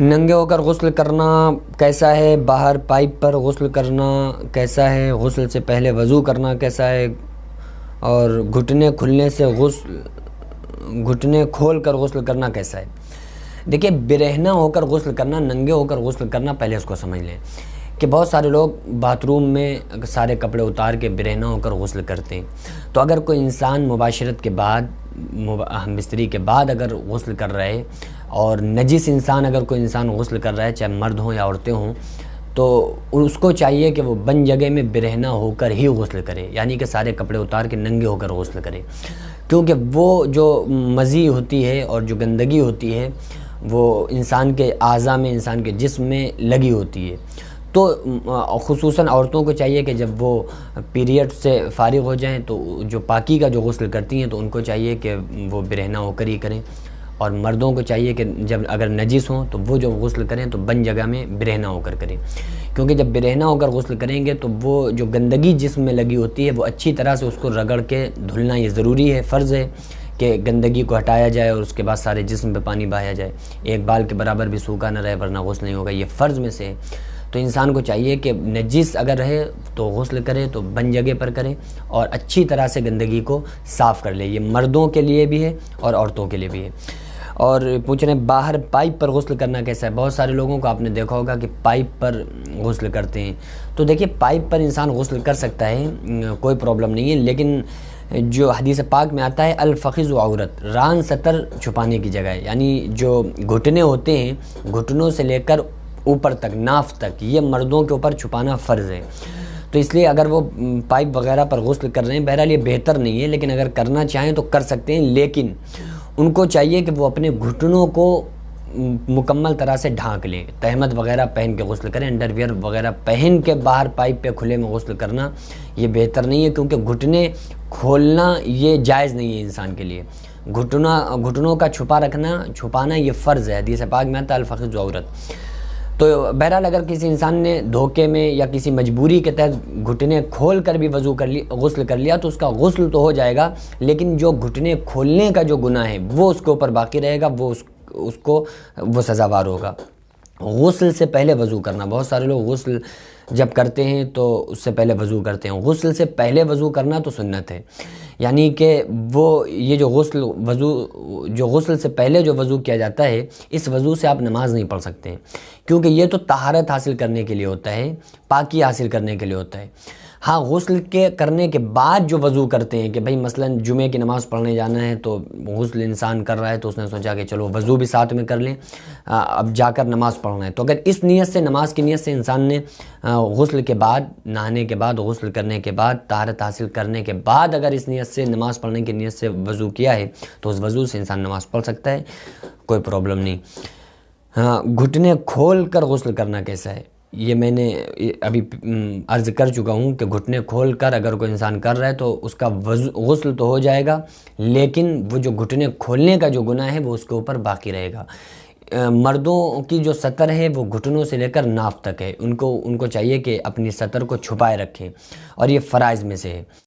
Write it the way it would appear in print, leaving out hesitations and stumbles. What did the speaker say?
ننگے ہو کر غسل کرنا کیسا ہے؟ باہر پائپ پر غسل کرنا کیسا ہے؟ غسل سے پہلے وضو کرنا کیسا ہے؟ اور گھٹنے کھول کر غسل کرنا کیسا ہے؟ دیکھیے، برہنہ ہو کر غسل کرنا، ننگے ہو کر غسل کرنا، پہلے اس کو سمجھ لیں کہ بہت سارے لوگ باتھ روم میں سارے کپڑے اتار کے برہنہ ہو کر غسل کرتے ہیں۔ تو اگر کوئی انسان مباشرت کے بعد، ہم بستری کے بعد اگر غسل کر رہا ہے، اور نجس انسان اگر کوئی انسان غسل کر رہا ہے، چاہے مرد ہوں یا عورتیں ہوں، تو اس کو چاہیے کہ وہ بند جگہ میں برہنہ ہو کر ہی غسل کرے، یعنی کہ سارے کپڑے اتار کے ننگے ہو کر غسل کرے، کیونکہ وہ جو مزی ہوتی ہے اور جو گندگی ہوتی ہے وہ انسان کے اعضاء میں، انسان کے جسم میں لگی ہوتی ہے۔ تو خصوصاً عورتوں کو چاہیے کہ جب وہ پیریڈ سے فارغ ہو جائیں تو جو پاکی کا جو غسل کرتی ہیں تو ان کو چاہیے کہ وہ برہنہ ہو کر ہی کریں، اور مردوں کو چاہیے کہ جب اگر نجس ہوں تو وہ جو غسل کریں تو بند جگہ میں برہنہ ہو کر کریں، کیونکہ جب برہنہ ہو کر غسل کریں گے تو وہ جو گندگی جسم میں لگی ہوتی ہے وہ اچھی طرح سے اس کو رگڑ کے دھلنا یہ ضروری ہے، فرض ہے کہ گندگی کو ہٹایا جائے اور اس کے بعد سارے جسم پہ پانی بہایا جائے، ایک بال کے برابر بھی سوکھا نہ رہے ورنہ غسل نہیں ہوگا، یہ فرض میں سے ہے۔ تو انسان کو چاہیے کہ نجس اگر رہے تو غسل کرے تو بند جگہ پر کرے اور اچھی طرح سے گندگی کو صاف کر لے، یہ مردوں کے لیے بھی ہے اور عورتوں کے لیے بھی ہے۔ اور پوچھ رہے ہیں باہر پائپ پر غسل کرنا کیسا ہے؟ بہت سارے لوگوں کو آپ نے دیکھا ہوگا کہ پائپ پر غسل کرتے ہیں، تو دیکھیے پائپ پر انسان غسل کر سکتا ہے، کوئی پرابلم نہیں ہے، لیکن جو حدیث پاک میں آتا ہے الفخذ عورت، ران سطر چھپانے کی جگہ ہے، یعنی جو گھٹنے ہوتے ہیں، گھٹنوں سے لے کر اوپر تک، ناف تک، یہ مردوں کے اوپر چھپانا فرض ہے۔ تو اس لیے اگر وہ پائپ وغیرہ پر غسل کر رہے ہیں، بہرحال یہ بہتر نہیں ہے، لیکن اگر کرنا چاہیں تو کر سکتے ہیں، لیکن ان کو چاہیے کہ وہ اپنے گھٹنوں کو مکمل طرح سے ڈھانک لیں، تہمت وغیرہ پہن کے غسل کریں، انڈر ویئر وغیرہ پہن کے باہر پائپ پہ کھلے میں غسل کرنا یہ بہتر نہیں ہے، کیونکہ گھٹنے کھولنا یہ جائز نہیں ہے انسان کے لیے، گھٹنوں کا چھپانا یہ فرض ہے، حدیث پاک میں آتا ہے الفخذ عورت۔ تو بہرحال اگر کسی انسان نے دھوکے میں یا کسی مجبوری کے تحت گھٹنے کھول کر بھی غسل کر لیا تو اس کا غسل تو ہو جائے گا، لیکن جو گھٹنے کھولنے کا جو گناہ ہے وہ اس کے اوپر باقی رہے گا، وہ سزاوار ہوگا۔ غسل سے پہلے وضو کرنا، بہت سارے لوگ غسل جب کرتے ہیں تو اس سے پہلے وضو کرتے ہیں، غسل سے پہلے وضو کرنا تو سنت ہے، یعنی کہ یہ جو غسل سے پہلے جو وضو کیا جاتا ہے، اس وضو سے آپ نماز نہیں پڑھ سکتے ہیں، کیونکہ یہ تو طہارت حاصل کرنے کے لیے ہوتا ہے، پاکی حاصل کرنے کے لیے ہوتا ہے۔ ہاں، غسل کرنے کے بعد جو وضو کرتے ہیں کہ بھئی مثلا جمعے کی نماز پڑھنے جانا ہے تو غسل انسان کر رہا ہے تو اس نے سوچا کہ چلو وضو بھی ساتھ میں کر لیں، اب جا کر نماز پڑھنا ہے، تو اگر اس نیت سے، نماز کی نیت سے انسان نے غسل کے بعد، نہانے کے بعد، غسل کرنے کے بعد، طہارت حاصل کرنے کے بعد اگر اس نیت سے، نماز پڑھنے کی نیت سے وضو کیا ہے تو اس وضو سے انسان نماز پڑھ سکتا ہے، کوئی پرابلم نہیں۔ ہاں، گھٹنے کھول کر غسل کرنا کیسا ہے؟ یہ میں نے ابھی عرض کر چکا ہوں کہ گھٹنے کھول کر اگر کوئی انسان کر رہا ہے تو اس کا غسل تو ہو جائے گا، لیکن وہ جو گھٹنے کھولنے کا جو گناہ ہے وہ اس کے اوپر باقی رہے گا۔ مردوں کی جو سطر ہے وہ گھٹنوں سے لے کر ناف تک ہے، ان کو چاہیے کہ اپنی سطر کو چھپائے رکھیں، اور یہ فرائض میں سے ہے۔